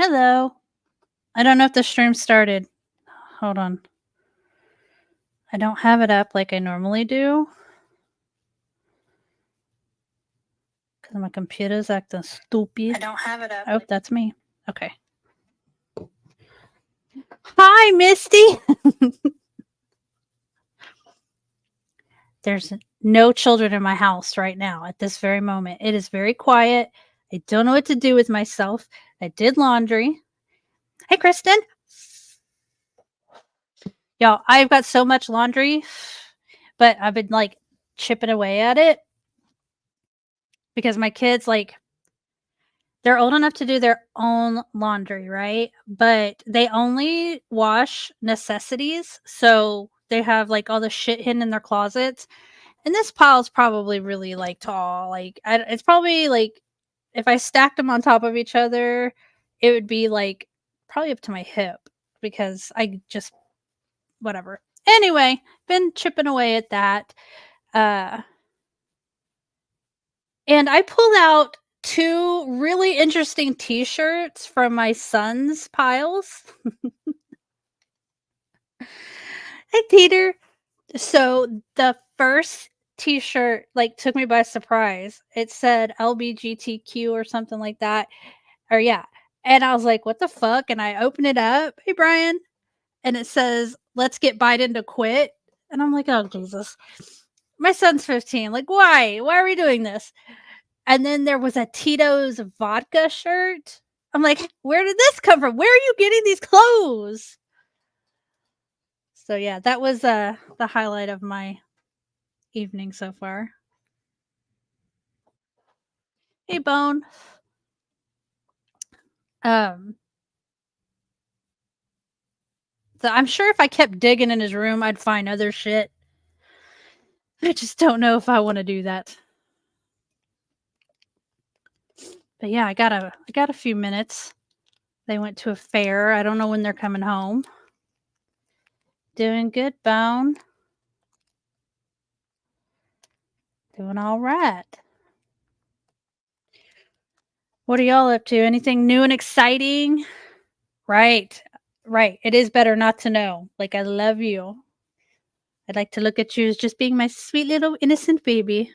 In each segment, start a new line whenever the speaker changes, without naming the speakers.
Hello. I don't know if the stream started. Hold on. I don't have it up like I normally do because my computer's acting stupid.
I don't have it up.
Oh, that's me. Okay. Hi, Misty. There's no children in my house right now at this very moment. It is very quiet. I don't know what to do with myself. I did laundry. Hey, Kristen. Y'all, I've got so much laundry, but I've been like chipping away at it because my kids they're old enough to do their own laundry, right? But they only wash necessities, so they have, like, all the shit hidden in their closets, and this pile's probably really, like, tall, it's probably, like if I stacked them on top of each other, it would be, like, probably up to my hip because I just whatever. Anyway, been chipping away at that, uh, and I pulled out 2 really interesting T-shirts from my son's piles. Hey, Peter. So, the first T-shirt, like, took me by surprise. It said LBGTQ or something like that, or yeah, and I was like, "What the fuck?" And I open it up, "Hey, Brian," and it says, "Let's get Biden to quit," and I'm like, "Oh, Jesus." My son's 15, like, "Why? Why are we doing this?" And then there was a Tito's vodka shirt. I'm like, "Where did this come from? Where are you getting these clothes?" So, yeah, that was, the highlight of my evening so far. Hey, Bone. Um, so I'm sure if I kept digging in his room, I'd find other shit. I just don't know if I wanna do that. But, yeah, I got a few minutes. They went to a fair. I don't know when they're coming home. Doing good, Bone. Doing alright. What are y'all up to? Anything new and exciting? Right. Right. It is better not to know. Like, I love you. I'd like to look at you as just being my sweet little innocent baby.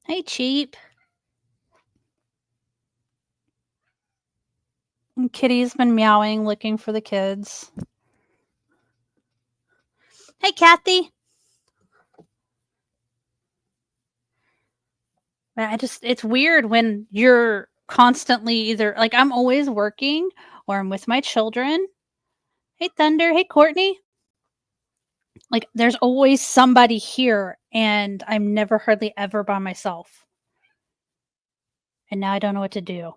Hey, Cheap. And Kitty's been meowing, looking for the kids. Hey, Kathy. It's weird when you're constantly either like I'm always working or I'm with my children. Hey, Thunder. Hey, Courtney. Like, there's always somebody here, and I'm never hardly ever by myself. And now I don't know what to do.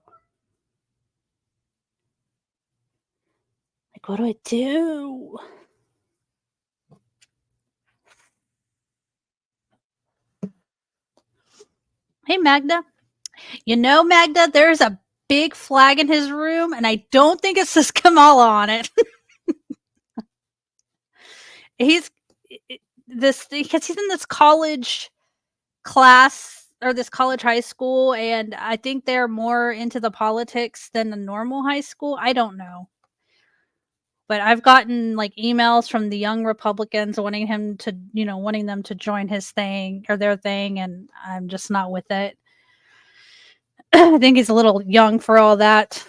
Like, what do I do? Hey, Magda. You know, Magda, there's a big flag in his room, and I don't think it says Kamala on it. He's this because he's in this college class or this college high school, and I think they're more into the politics than the normal high school. I don't know. But I've gotten like emails from the young Republicans wanting him to, wanting them to join his thing or their thing, and I'm just not with it. I think he's a little young for all that.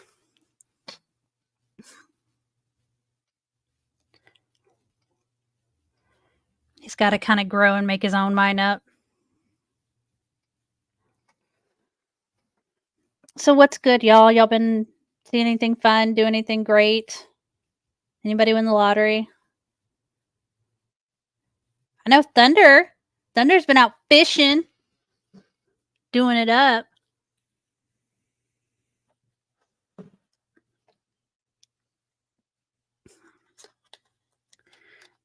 He's got to kind of grow and make his own mind up. So what's good, y'all? Y'all been seeing anything fun? Do anything great? Anybody win the lottery? I know Thunder. Thunder's been out fishing, doing it up.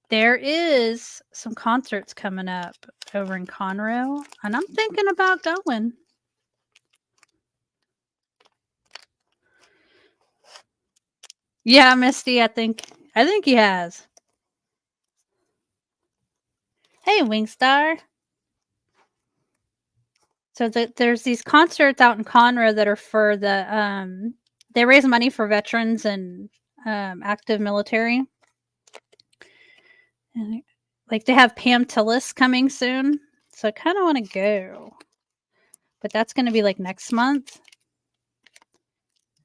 There is some concerts coming up over in Conroe, and I'm thinking about going. Yeah, Misty, I think he has. Hey, Wingstar. So there's these concerts out in Conroe that are for the they raise money for veterans and active military. And like they have Pam Tillis coming soon, so I kind of want to go, but that's going to be like next month.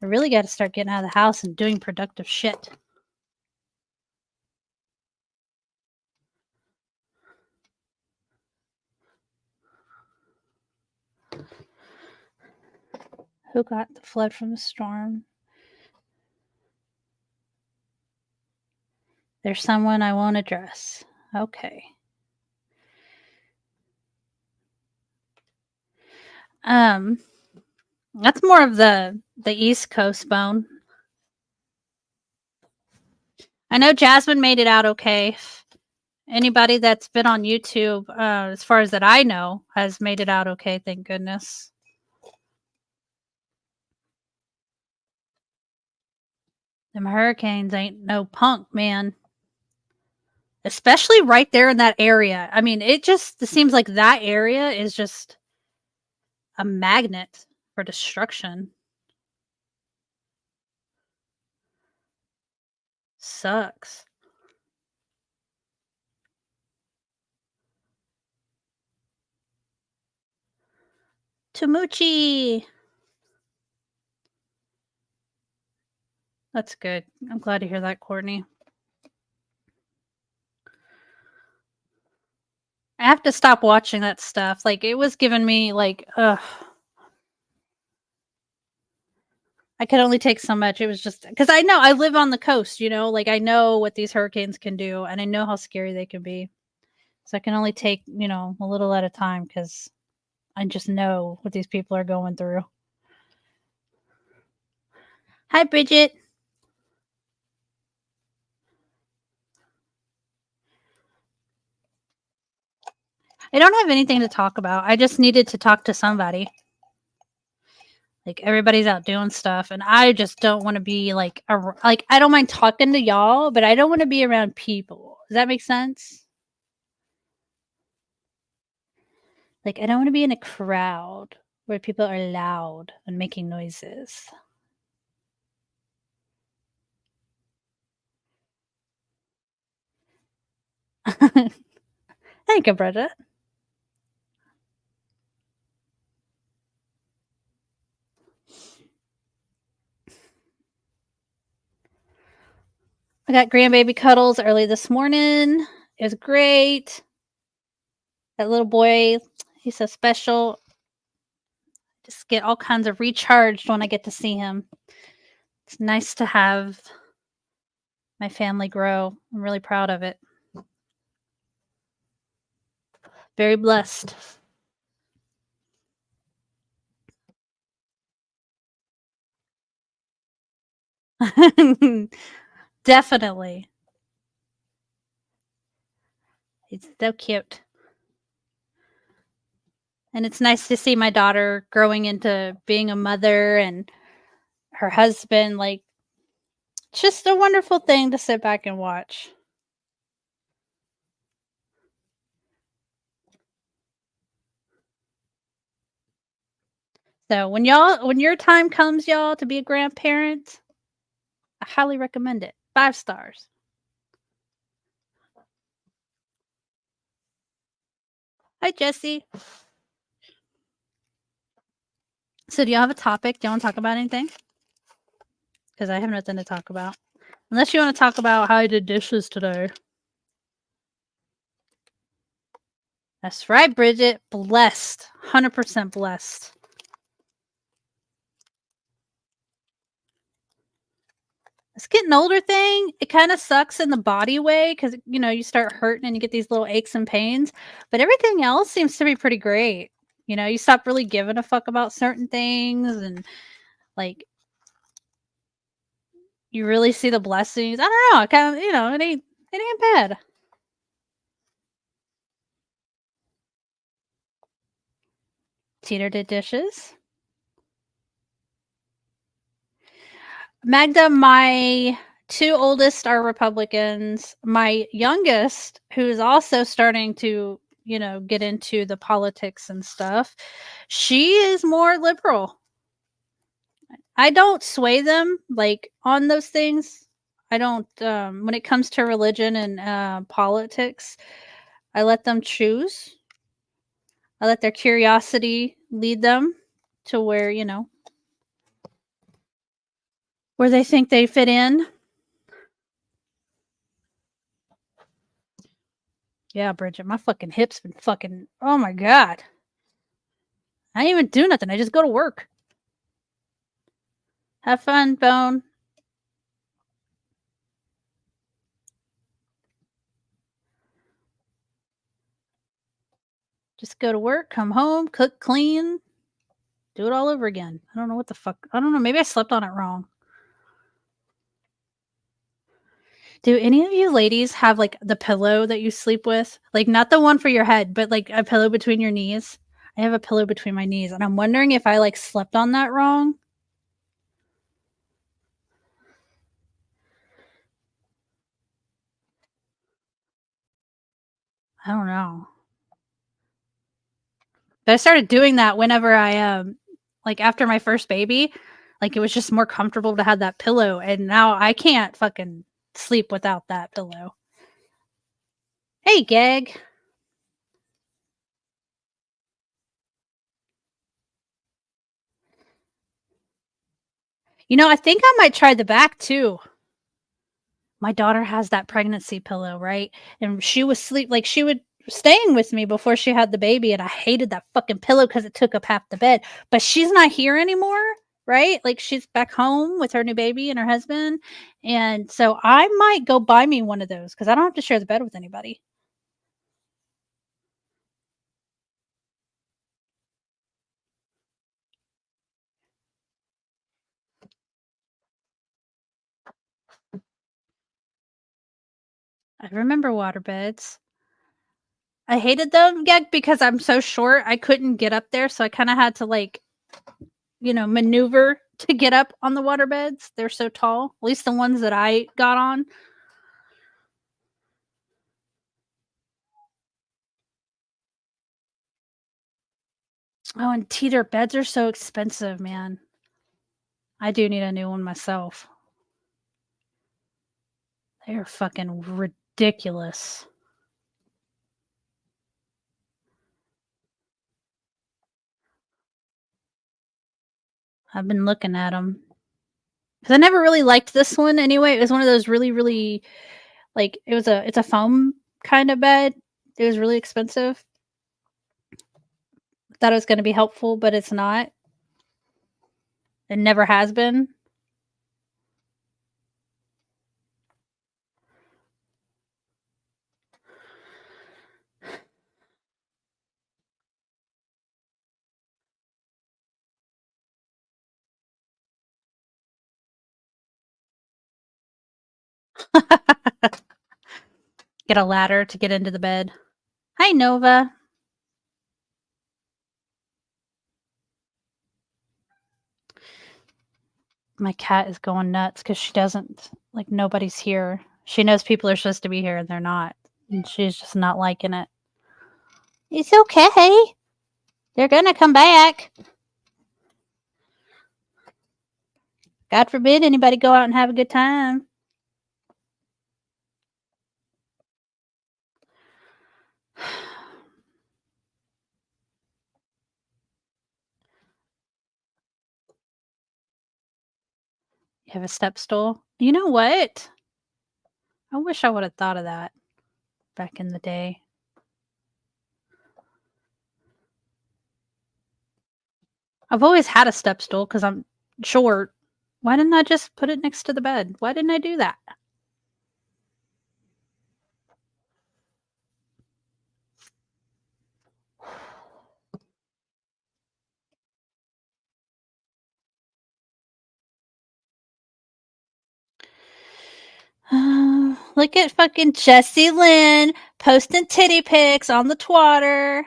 I really got to start getting out of the house and doing productive shit. Who got the flood from the storm? There's someone I won't address. Okay. That's more of the East Coast bone. I know Jasmine made it out okay. Anybody that's been on YouTube, as far as that I know, has made it out okay, thank goodness. Them hurricanes ain't no punk, man. Especially right there in that area. I mean, it seems like that area is just a magnet for destruction. Sucks. Tamuchi! That's good. I'm glad to hear that, Courtney. I have to stop watching that stuff. Like, it was giving me, like, ugh. I could only take so much. It was just because I know I live on the coast, like I know what these hurricanes can do and I know how scary they can be. So I can only take, a little at a time because I just know what these people are going through. Hi, Bridget. I don't have anything to talk about. I just needed to talk to somebody. Like everybody's out doing stuff, and I just don't want to be like I don't mind talking to y'all, but I don't want to be around people. Does that make sense? Like I don't want to be in a crowd where people are loud and making noises. Thank you, Bridget. I got grandbaby cuddles early this morning. It was great. That little boy, he's so special. Just get all kinds of recharged when I get to see him. It's nice to have my family grow. I'm really proud of it. Very blessed. Definitely. It's so cute. And it's nice to see my daughter growing into being a mother and her husband. Like, just a wonderful thing to sit back and watch. So when your time comes, y'all, to be a grandparent, I highly recommend it. 5 stars. Hi, Jesse. So do y'all have a topic? Do you want to talk about anything? Because I have nothing to talk about. Unless you want to talk about how I did dishes today. That's right, Bridget. Blessed. 100% blessed. This getting older thing, it kind of sucks in the body way because, you start hurting and you get these little aches and pains. But everything else seems to be pretty great. You stop really giving a fuck about certain things and, like, you really see the blessings. I don't know. Kind of, it ain't bad. Teeter did dishes. Magda, my 2 oldest are Republicans. My youngest, who's also starting to get into the politics and stuff. She is more liberal. I don't sway them, like, on those things. I don't, when it comes to religion and, politics, I let them choose. I let their curiosity lead them to where they think they fit in. Yeah, Bridget, my fucking hips been fucking oh my god. I didn't even do nothing, I just go to work. Have fun, Bone. Just go to work, come home, cook, clean, do it all over again. I don't know what the fuck I don't know, maybe I slept on it wrong. Do any of you ladies have, like, the pillow that you sleep with? Like, not the one for your head, but, like, a pillow between your knees? I have a pillow between my knees, and I'm wondering if I, like, slept on that wrong? I don't know. But I started doing that whenever like, after my first baby, like, it was just more comfortable to have that pillow, and now I can't fucking sleep without that pillow. Hey, Gag. I think I might try the back too. My daughter has that pregnancy pillow, right? And she would staying with me before she had the baby, and I hated that fucking pillow because it took up half the bed. But she's not here anymore, right? Like she's back home with her new baby and her husband. And so I might go buy me one of those because I don't have to share the bed with anybody. I remember waterbeds. I hated them, yeah, because I'm so short. I couldn't get up there, so I kind of had to maneuver to get up on the waterbeds. They're so tall. At least the ones that I got on. Oh, and teeter beds are so expensive, man. I do need a new one myself. They are fucking ridiculous. I've been looking at them because I never really liked this one anyway. It was one of those really, really like it's a foam kind of bed. It was really expensive. Thought it was going to be helpful, but it's not. It never has been. Get a ladder to get into the bed. Hi, Nova. My cat is going nuts because she doesn't like nobody's here. She knows people are supposed to be here and they're not. And she's just not liking it. It's okay. They're gonna come back. God forbid anybody go out and have a good time. You have a step stool? You know what? I wish I would have thought of that back in the day. I've always had a step stool because I'm short. Why didn't I just put it next to the bed? Why didn't I do that? Look at fucking Jessie Lynn posting titty pics on the twatter.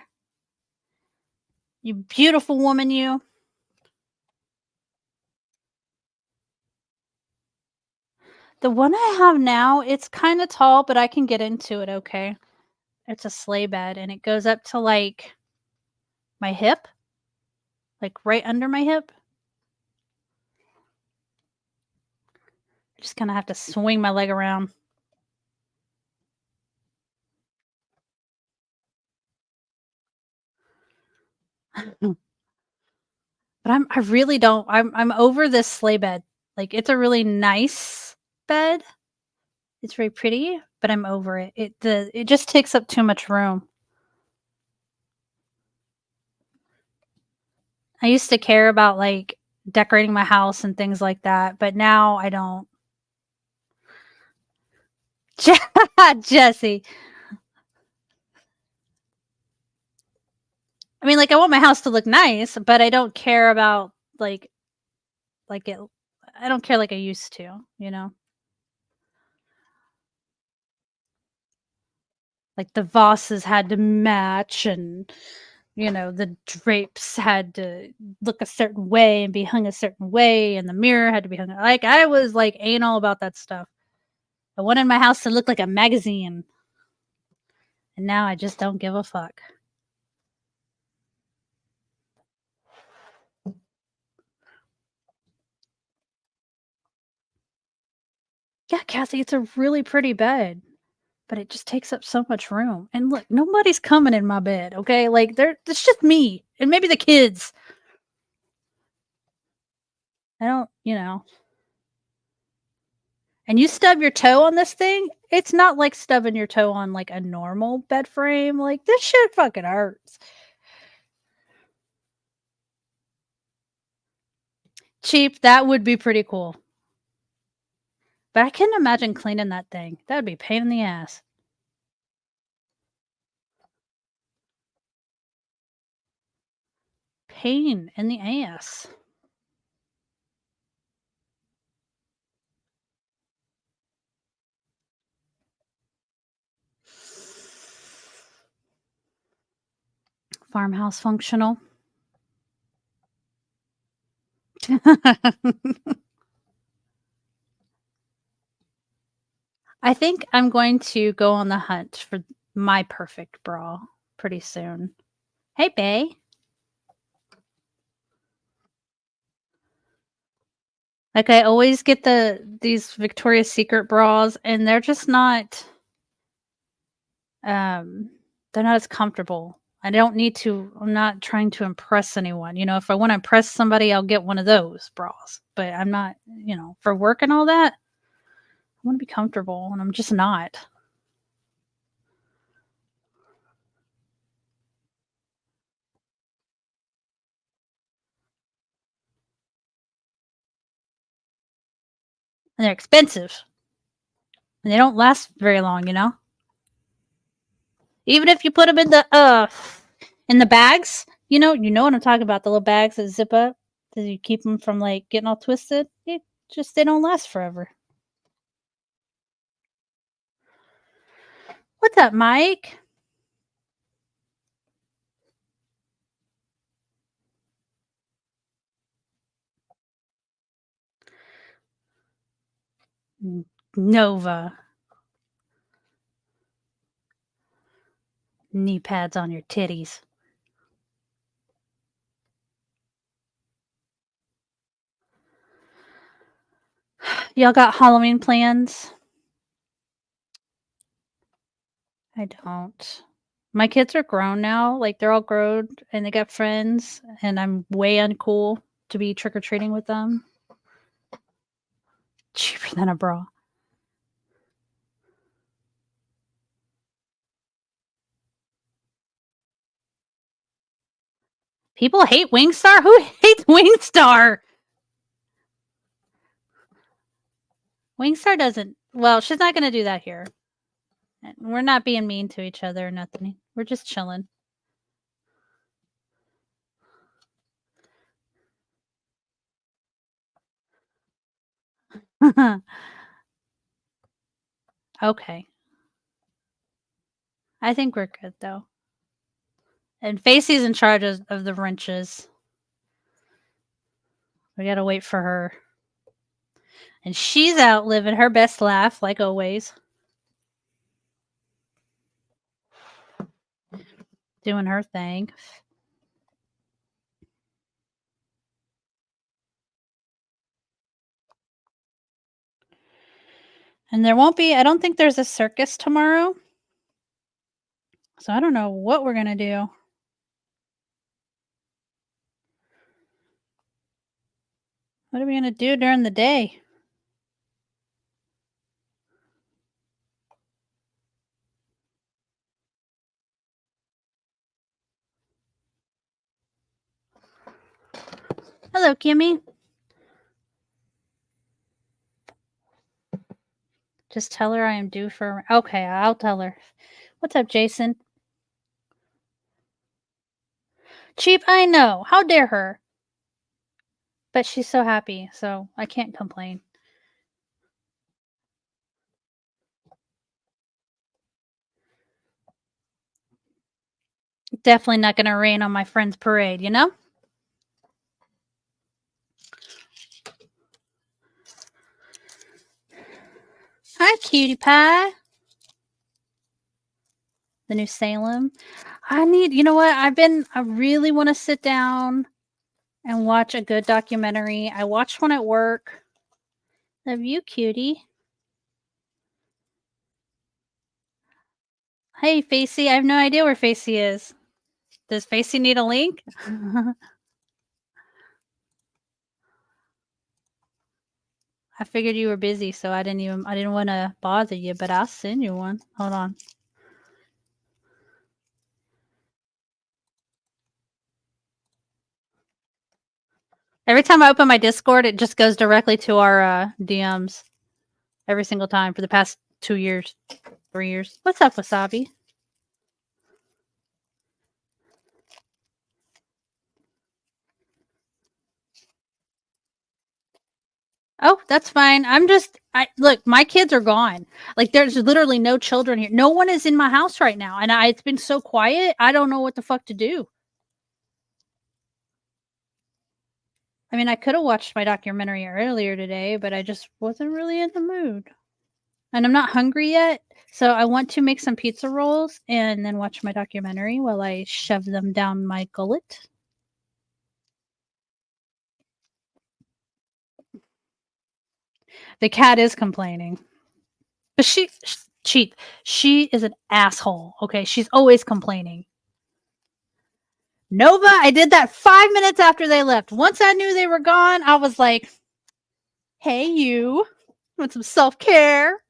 You beautiful woman, you. The one I have now, it's kind of tall, but I can get into it okay. It's a sleigh bed, and it goes up to, like, my hip, like, right under my hip. I just kinda have to swing my leg around. But I really don't I'm over this sleigh bed. Like, it's a really nice bed. It's very pretty, but I'm over it. It just takes up too much room. I used to care about, like, decorating my house and things like that, but now I don't. Jesse. I mean, like, I want my house to look nice, but I don't care about, like it I don't care like I used to, you know? Like, the vases had to match and, the drapes had to look a certain way and be hung a certain way, and the mirror had to be hung like, I was, like, anal about that stuff. I wanted my house to look like a magazine, and now I just don't give a fuck. Yeah, Cassie, it's a really pretty bed, but it just takes up so much room, and look, nobody's coming in my bed, okay? Like, it's just me and maybe the kids. I don't and you stub your toe on this thing, it's not like stubbing your toe on, like, a normal bed frame, like, this shit fucking hurts. Cheap, that would be pretty cool, but I couldn't imagine cleaning that thing. That'd be a pain in the ass. Pain in the ass. Farmhouse functional. I think I'm going to go on the hunt for my perfect bra pretty soon. Hey, Bay. Like, I always get these Victoria's Secret bras, and um, they're not as comfortable. I'm not trying to impress anyone. If I wanna impress somebody, I'll get one of those bras, but I'm not, for work and all that, I wanna be comfortable, and I'm just not. And they're expensive, and they don't last very long. Even if you put them in the bags, you know what I'm talking about, the little bags that zip up, that you keep them from, like, getting all twisted? They don't last forever. What's up, Mike? Nova. Knee pads on your titties. Y'all got Halloween plans? I don't. My kids are grown now, like, they're all grown and they got friends, and I'm way uncool to be trick or treating with them. Cheaper than a bra. People hate Wingstar? Who hates Wingstar? Wingstar doesn't well, she's not gonna do that here. We're not being mean to each other or nothing. We're just chilling. Okay. I think we're good, though. And Facey's in charge of the wrenches. We gotta wait for her. And she's out living her best life, like always. doing her thing. And there won't be I don't think there's a circus tomorrow, so I don't know what we're gonna do. What are we gonna do during the day? Hello, Kimmy. Just tell her I am due for okay, I'll tell her. What's up, Jason? Cheap, I know. How dare her? But she's so happy, so I can't complain. Definitely not gonna rain on my friend's parade, you know? Hi, cutie pie. The new Salem. You know what? I really want to sit down and watch a good documentary. I watched one at work. Love you, cutie. Hey, Facey. I have no idea where Facey is. Does Facey need a link? I figured you were busy, so I didn't want to bother you, but I'll send you one. Hold on. Every time I open my Discord, it just goes directly to our DMs every single time for the past 2 years, 3 years. What's up, Wasabi? Oh, that's fine. I look, my kids are gone. Like there's literally no children here. No one is in my house right now. And it's been so quiet. I don't know what the fuck to do. I mean, I could have watched my documentary earlier today, but I just wasn't really in the mood. And I'm not hungry yet. So I want to make some pizza rolls and then watch my documentary while I shove them down my gullet. The cat is complaining. But she is an asshole. Okay, she's always complaining. Nova, I did that 5 minutes after they left. Once I knew they were gone, I was like, "Hey, you want some self care?"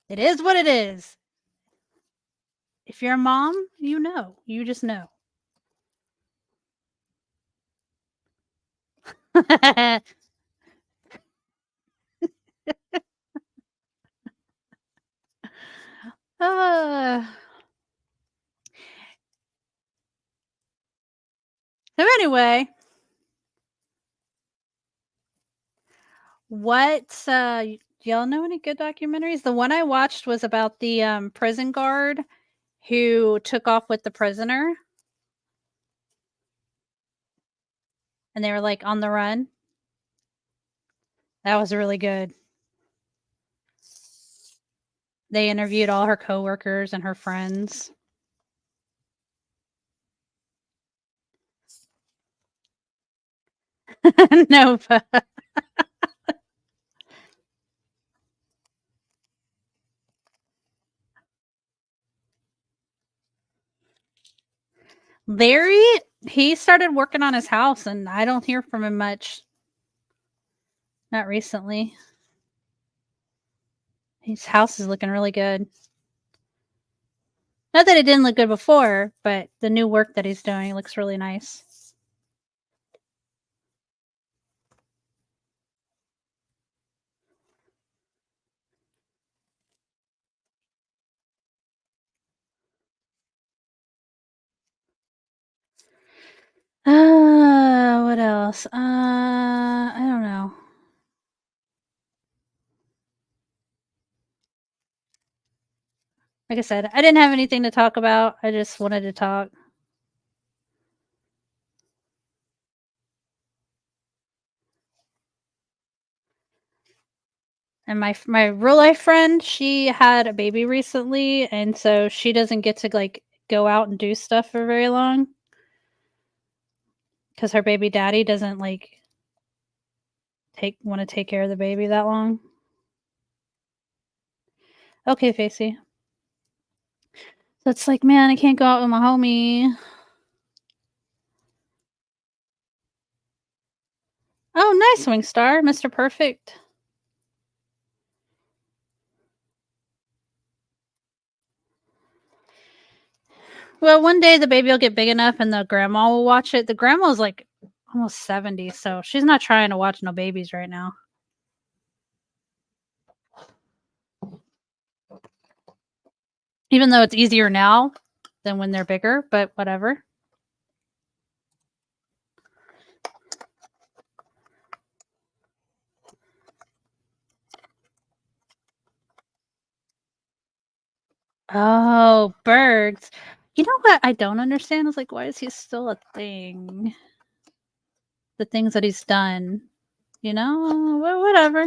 It is what it is. If you're a mom, you know. You just know. uh, so anyway, do y'all know any good documentaries? The one I watched was about the prison guard who took off with the prisoner and they were like on the run. That was really good. They interviewed all her coworkers and her friends. No, but Larry, he started working on his house, and I don't hear from him much. Not recently. His house is looking really good. Not that it didn't look good before, but the new work that he's doing looks really nice. What else? I don't know. Like I said, I didn't have anything to talk about. I just wanted to talk. And my real life friend, she had a baby recently, and so she doesn't get to, like, go out and do stuff for very long because her baby daddy doesn't, like, take wanna take care of the baby that long. Okay, Facey. So it's like, "Man, I can't go out with my homie." Oh, nice, Wingstar, Mr. Perfect. Well, one day the baby will get big enough and the grandma will watch it. The grandma's, like, almost 70, so she's not trying to watch no babies right now. Even though it's easier now than when they're bigger, but whatever. Oh, Bergs. You know what I don't understand is, like, why is he still a thing? The things that he's done, you know? Well, whatever.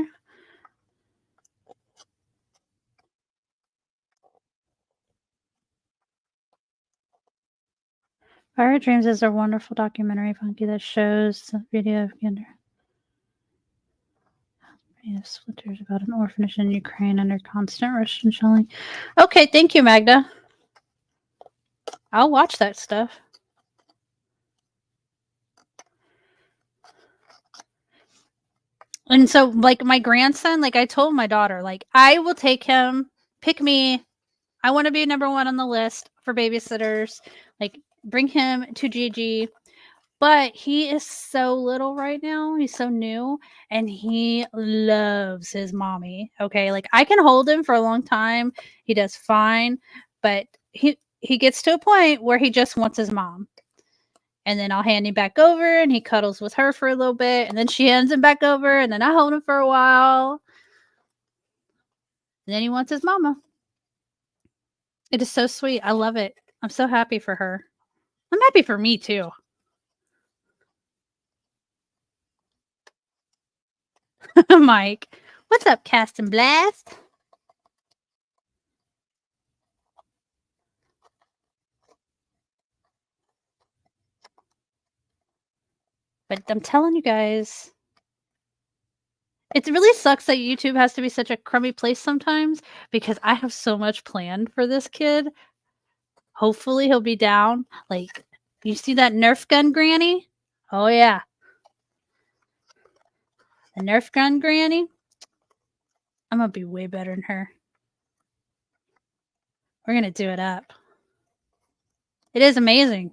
Fire Dreams is a wonderful documentary, Funky, that shows the video of Gander. Yes, splinters about an orphanage in Ukraine under constant Russian shelling. Okay, thank you, Magda. I'll watch that stuff. And so, like, my grandson, like, I told my daughter, like, I will take him, pick me. I want to be number one on the list for babysitters. Like, bring him to Gigi. But he is so little right now. He's so new and he loves his mommy. Okay. Like, I can hold him for a long time. He does fine, but he gets to a point where he just wants his mom. And then I'll hand him back over and he cuddles with her for a little bit. And then she hands him back over and then I hold him for a while. And then he wants his mama. It is so sweet. I love it. I'm so happy for her. I'm happy for me too. Mike. What's up, Cast and Blast? But I'm telling you guys, it really sucks that YouTube has to be such a crummy place sometimes because I have so much planned for this kid. Hopefully, he'll be down. Like, you see that Nerf gun granny? Oh, yeah. The Nerf gun granny? I'm going to be way better than her. We're going to do it up. It is amazing.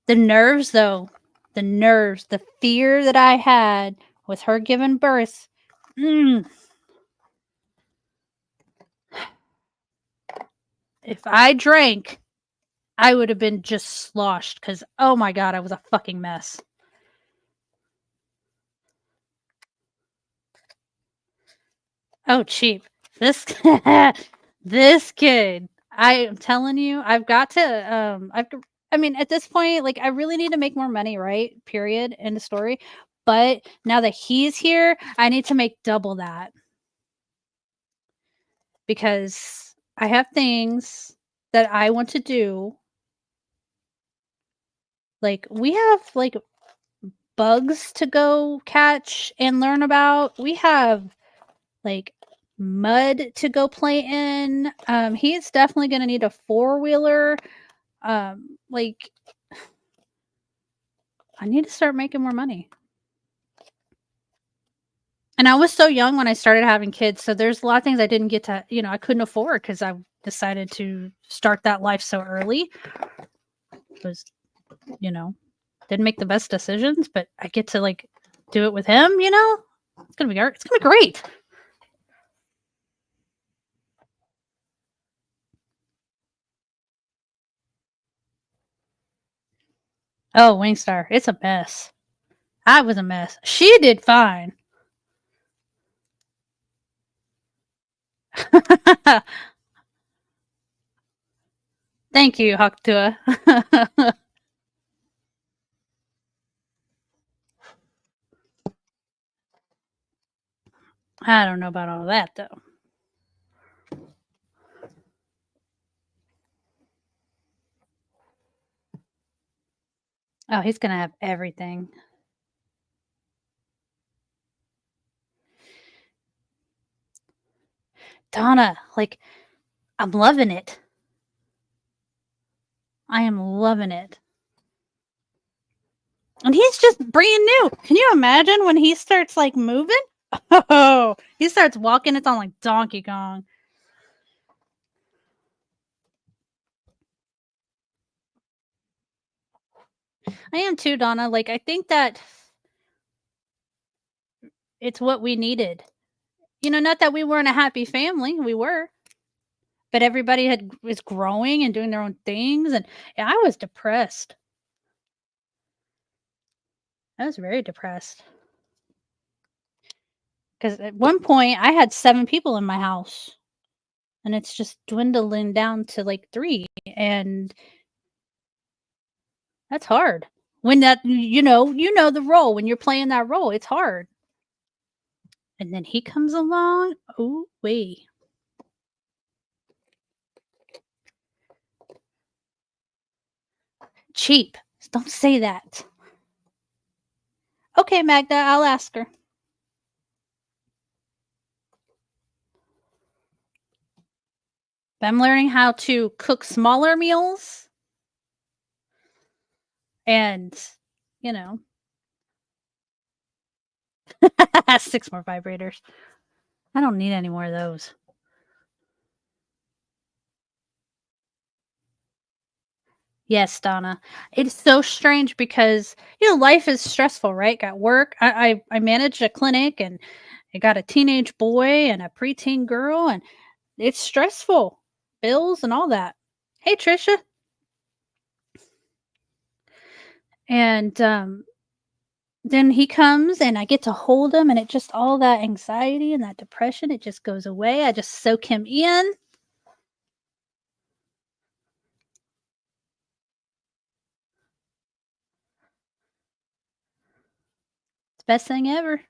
The nerves, though. The nerves. The fear that I had with her giving birth. If I drank, I would have been just sloshed because, oh my God, I was a fucking mess. Oh, cheap. This this kid. I am telling you, I've got to I mean, at this point, like, I really need to make more money, right? Period. End of story. But now that he's here, I need to make double that because I have things that I want to do. Like, we have, like, bugs to go catch and learn about. We have, like, mud to go play in. He's definitely gonna need a four-wheeler. Like, I need to start making more money. And I was so young when I started having kids, so there's a lot of things I didn't get to, I couldn't afford because I decided to start that life so early. It was, didn't make the best decisions, but I get to, like, do it with him. It's gonna be great. Oh, Wingstar, it's a mess. I was a mess. She did fine. Thank you, Haktua. I don't know about all that though. Oh, he's gonna have everything. Donna, like, I'm loving it. I am loving it. And he's just brand new. Can you imagine when he starts like moving? Oh, he starts walking. It's on like Donkey Kong. I am too, Donna. Like, I think that it's what we needed. You know, not that we weren't a happy family, we were, but everybody was growing and doing their own things, and yeah, I was depressed. I was very depressed because at one point I had 7 people in my house, and it's just dwindling down to like 3, and that's hard. When that you know the role, when you're playing that role, it's hard. And then he comes along, oh wait. Cheap. Don't say that. Okay, Magda, I'll ask her. I'm learning how to cook smaller meals and, you know, 6 more vibrators. I don't need any more of those. Yes, Donna. It's so strange because, life is stressful, right? Got work. I managed a clinic and I got a teenage boy and a preteen girl, and it's stressful. Bills and all that. Hey, Trisha. And then he comes and I get to hold him, and it just all that anxiety and that depression, it just goes away. I just soak him in. It's the best thing ever.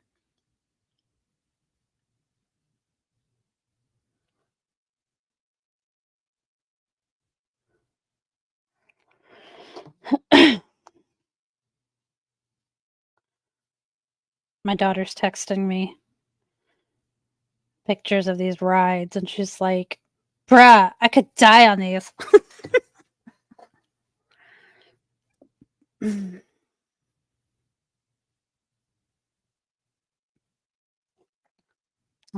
My daughter's texting me pictures of these rides, and she's like, "Bruh, I could die on these." I'm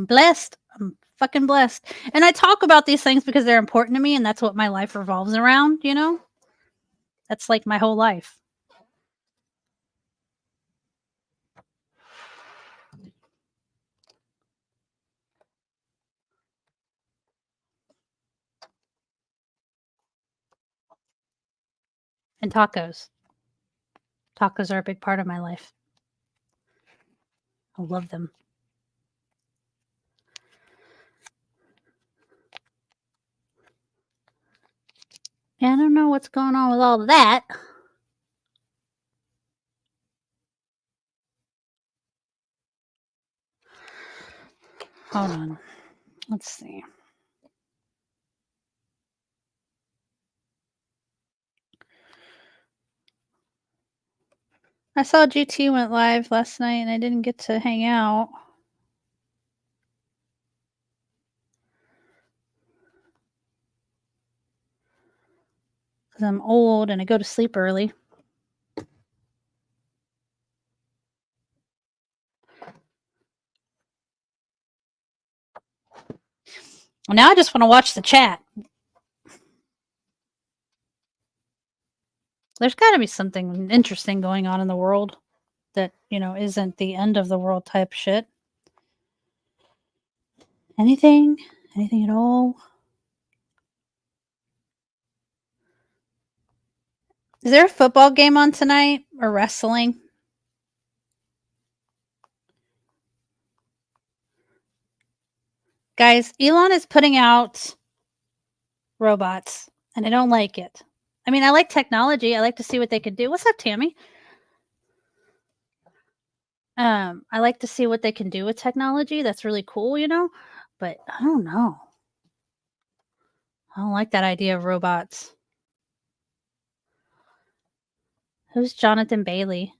blessed. I'm fucking blessed. And I talk about these things because they're important to me, and that's what my life revolves around. That's like my whole life. And tacos. Tacos are a big part of my life. I love them. Yeah, I don't know what's going on with all of that. Hold on. Let's see. I saw GT went live last night and I didn't get to hang out. Because I'm old and I go to sleep early. Well, now I just want to watch the chat. There's got to be something interesting going on in the world that, isn't the end of the world type shit. Anything? Anything at all? Is there a football game on tonight or wrestling? Guys, Elon is putting out robots, and I don't like it. I mean, I like technology. I like to see what they could do. What's up, Tammy? I like to see what they can do with technology. That's really cool, you know? But I don't know. I don't like that idea of robots. Who's Jonathan Bailey?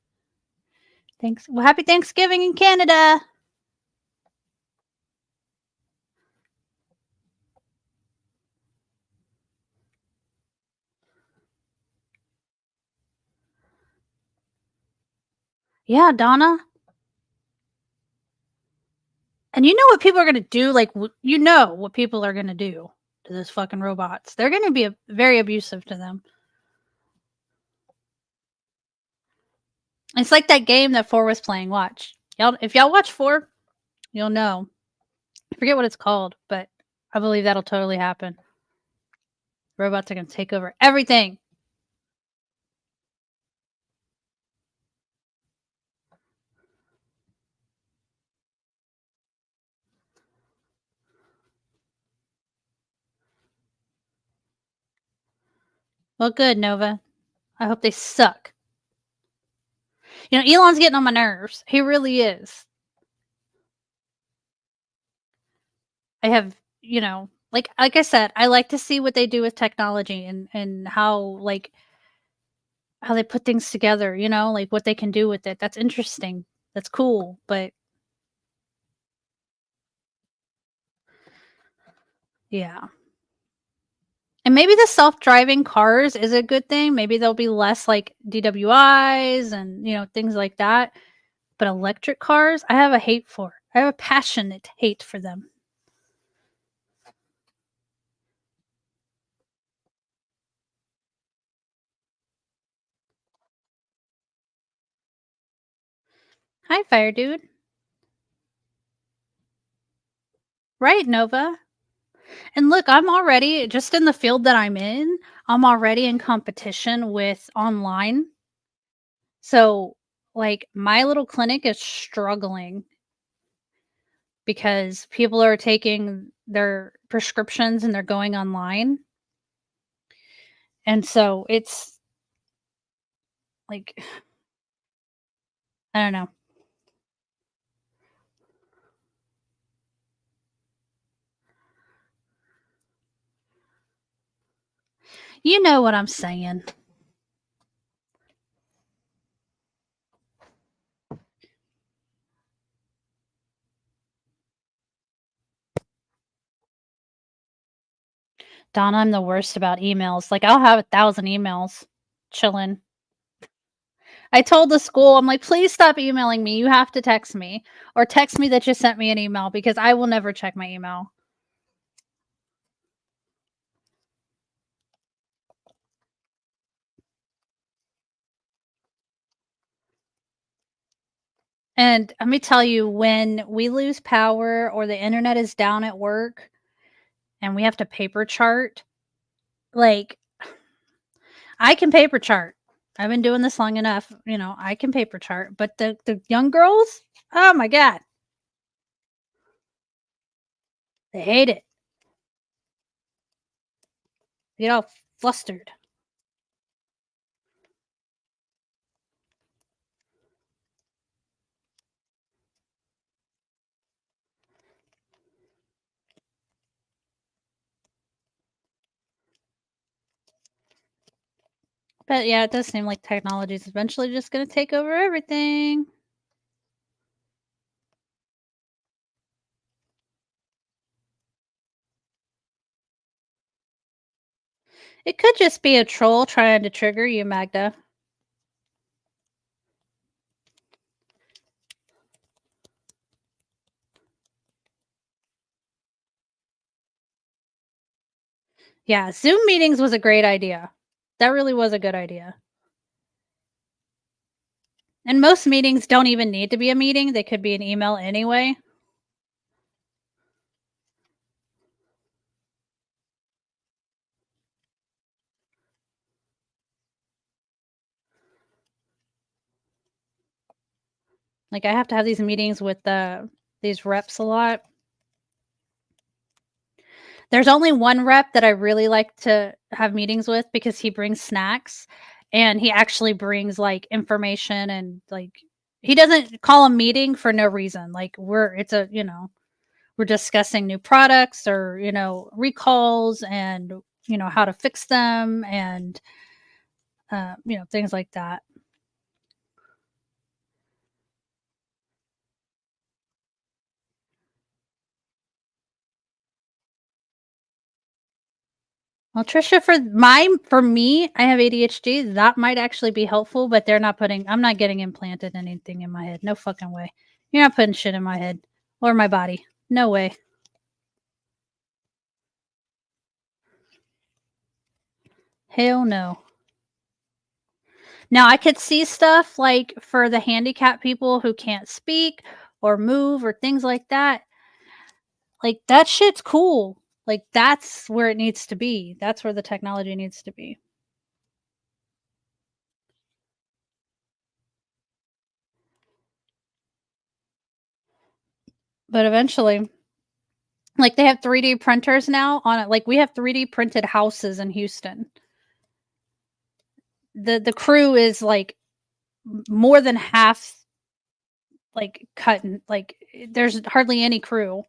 Thanks. Well, happy Thanksgiving in Canada. Yeah, Donna. And you know what people are gonna do? Like, you know what people are gonna do to those fucking robots. They're gonna be very abusive to them. It's like that game that Four was playing. Watch, y'all. If y'all watch Four, you'll know. I forget what it's called, but I believe that'll totally happen. Robots are gonna take over everything. Well, good, Nova. I hope they suck. You know, Elon's getting on my nerves. He really is. I have, you know, like I said, I like to see what they do with technology and how they put things together, you know, like what they can do with it. That's interesting. That's cool, but yeah. And maybe the self-driving cars is a good thing. Maybe there'll be less like DWIs and, you know, things like that. But electric cars, I have a hate for. I have a passionate hate for them. Hi, Fire Dude. Right, Nova. And look, I'm already just in the field that I'm in, I'm already in competition with online. So, like, my little clinic is struggling because people are taking their prescriptions and they're going online. And so it's like, I don't know. You know what I'm saying. Donna, I'm the worst about emails. Like, I'll have 1,000 emails chilling. I told the school, I'm like, please stop emailing me. You have to text me or text me that you sent me an email because I will never check my email. And let me tell you, when we lose power or the internet is down at work and we have to paper chart, like, I can paper chart. I've been doing this long enough, you know, I can paper chart, but the young girls, oh my god, they hate it. They get all flustered. But yeah, it does seem like technology is eventually just going to take over everything. It could just be a troll trying to trigger you, Magda. Yeah, Zoom meetings was a great idea. That really was a good idea. And most meetings don't even need to be a meeting, they could be an email anyway. Like, I have to have these meetings with these reps a lot. There's only one rep that I really like to have meetings with because he brings snacks, and he actually brings, like, information and, like he doesn't call a meeting for no reason, like, we're discussing new products or, recalls and, how to fix them and, things like that. Well, Trisha, for me, I have ADHD, that might actually be helpful, but I'm not getting implanted anything in my head, no fucking way. You're not putting shit in my head or my body. No way. Hell no. Now, I could see stuff, like, for the handicapped people who can't speak or move or things like that. Like, that shit's cool. Like, that's where it needs to be. That's where the technology needs to be. But eventually, like, they have 3D printers now on it. Like, we have 3D printed houses in Houston. The crew is, like, more than half, like, cut and like, there's hardly any crew.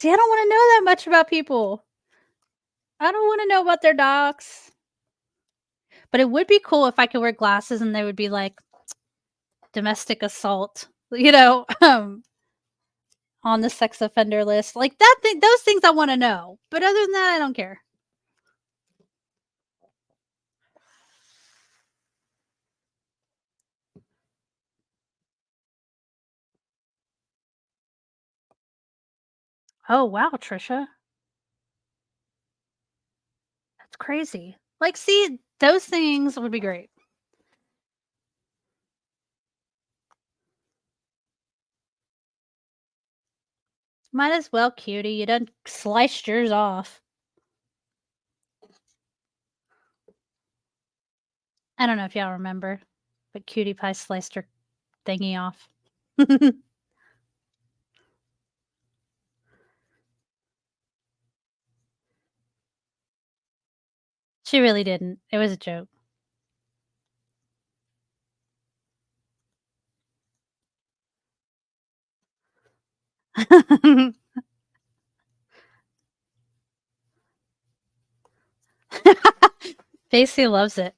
See, I don't wanna know that much about people. I don't wanna know about their docs. But it would be cool if I could wear glasses and they would be like, "Domestic assault," on the sex offender list. Like, those things I wanna know. But other than that, I don't care. Oh, wow, Trisha. That's crazy. Like, see, those things would be great. Might as well, cutie. You done sliced yours off. I don't know if y'all remember, but Cutie Pie sliced her thingy off. She really didn't. It was a joke. Facey loves it.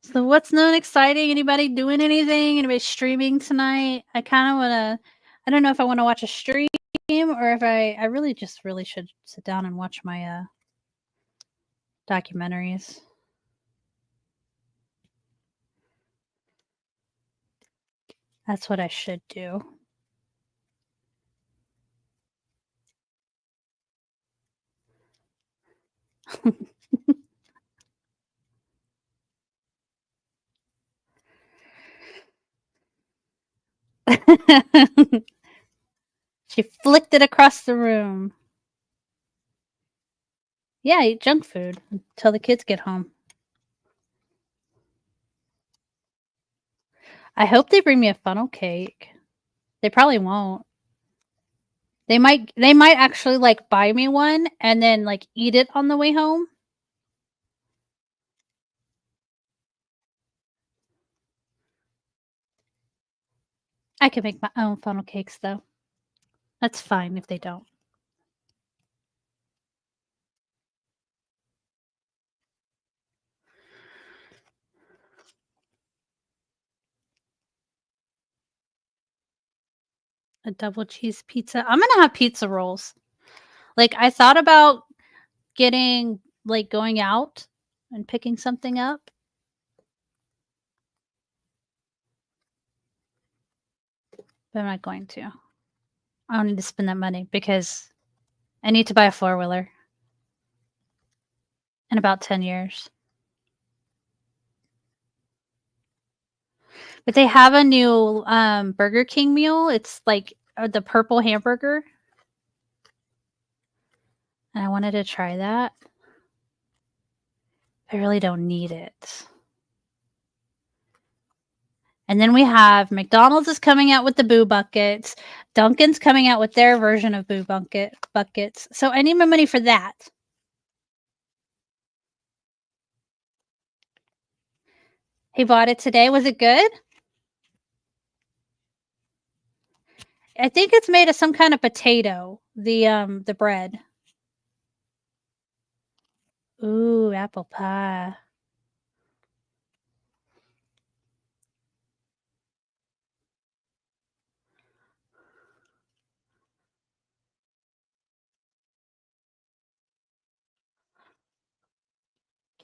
So what's new and exciting? Anybody doing anything? Anybody streaming tonight? I don't know if I wanna watch a stream or if I really just really should sit down and watch my, documentaries. That's what I should do. She flicked it across the room. Yeah, eat junk food until the kids get home. I hope they bring me a funnel cake. They probably won't. They might actually, like, buy me one and then, like, eat it on the way home. I can make my own funnel cakes, though. That's fine if they don't. A double cheese pizza. I'm gonna have pizza rolls. Like, I thought about going out and picking something up, but I'm not going to. I don't need to spend that money because I need to buy a four-wheeler in about 10 years. But they have a new, Burger King meal. It's like, the purple hamburger, and I wanted to try that. I really don't need it. And then we have McDonald's is coming out with the Boo Buckets. Dunkin's coming out with their version of Boo Buckets. So I need my money for that. He bought it today. Was it good? I think it's made of some kind of potato, the bread. Ooh, apple pie.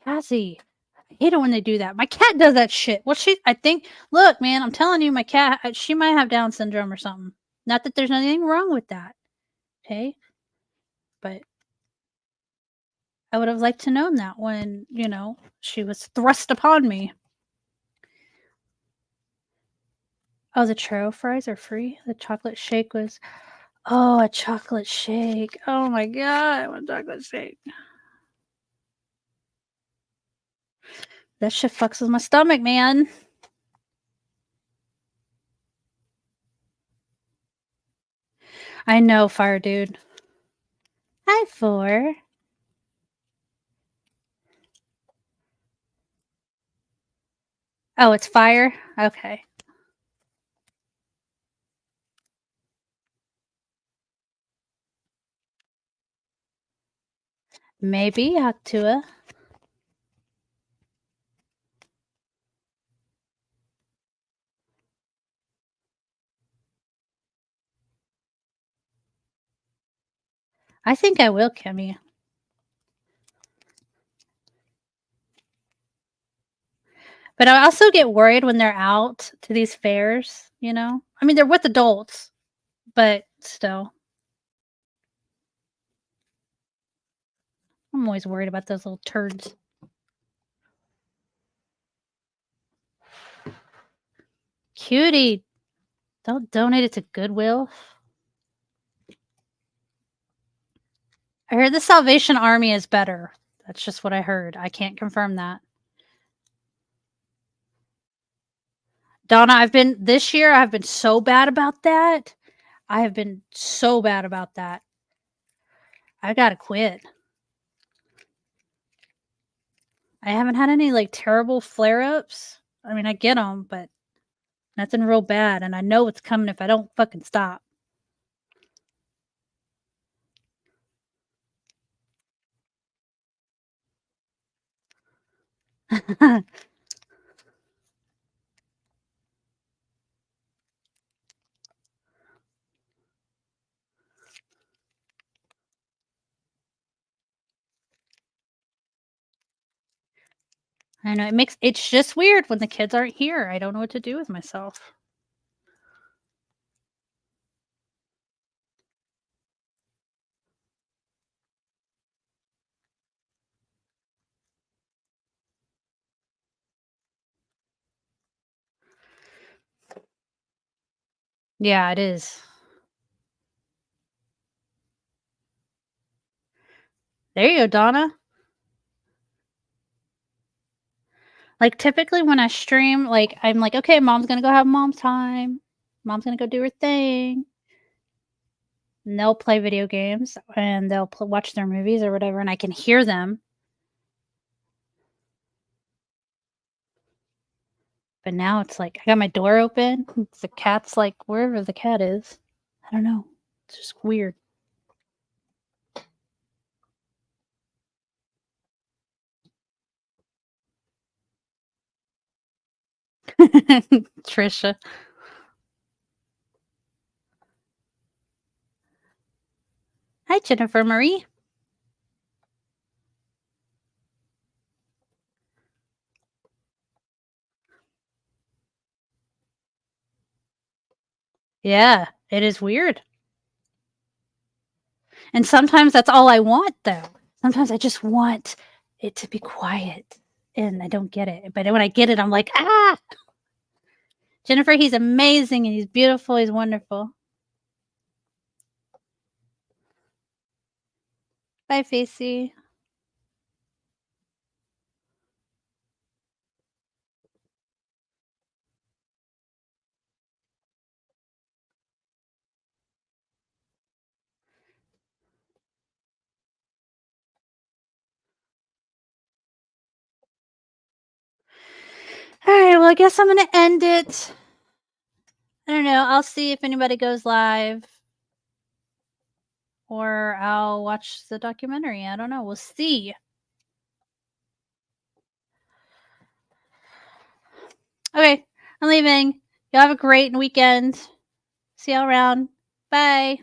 Cassie, I hate it when they do that. My cat does that shit. Well, I think, look, man, I'm telling you, my cat, she might have Down syndrome or something. Not that there's anything wrong with that. Okay. But I would have liked to known that when, she was thrust upon me. Oh, the churro fries are free? The chocolate shake was oh, a chocolate shake. Oh my god, I want a chocolate shake. That shit fucks with my stomach, man. I know, fire dude. Hi, 4. Oh, it's fire? Okay. Maybe, Actua. I think I will, Kimmy. But I also get worried when they're out to these fairs, you know? I mean, they're with adults, but still. I'm always worried about those little turds. Cutie, don't donate it to Goodwill. I heard the Salvation Army is better. That's just what I heard. I can't confirm that. Donna, this year, I've been so bad about that. I have been so bad about that. I gotta quit. I haven't had any, like, terrible flare-ups. I mean, I get them, but nothing real bad, and I know it's coming if I don't fucking stop. I know, it's just weird when the kids aren't here. I don't know what to do with myself. Yeah, it is. There you go, Donna. Like, typically when I stream, like, I'm like, "Okay, mom's gonna go have mom time. Mom's gonna go do her thing." And they'll play video games, and they'll watch their movies or whatever, and I can hear them. But now it's like, I got my door open, the cat's, like, wherever the cat is. I don't know. It's just weird. Trisha. Hi, Jennifer Marie. Yeah, it is weird. And sometimes that's all I want, though. Sometimes I just want it to be quiet, and I don't get it. But when I get it, I'm like, "Ah!" Jennifer, he's amazing and he's beautiful, he's wonderful. Bye, Facey. Alright, well, I guess I'm gonna end it. I don't know, I'll see if anybody goes live or I'll watch the documentary, I don't know, we'll see. Okay, I'm leaving. Y'all have a great weekend. See y'all around. Bye.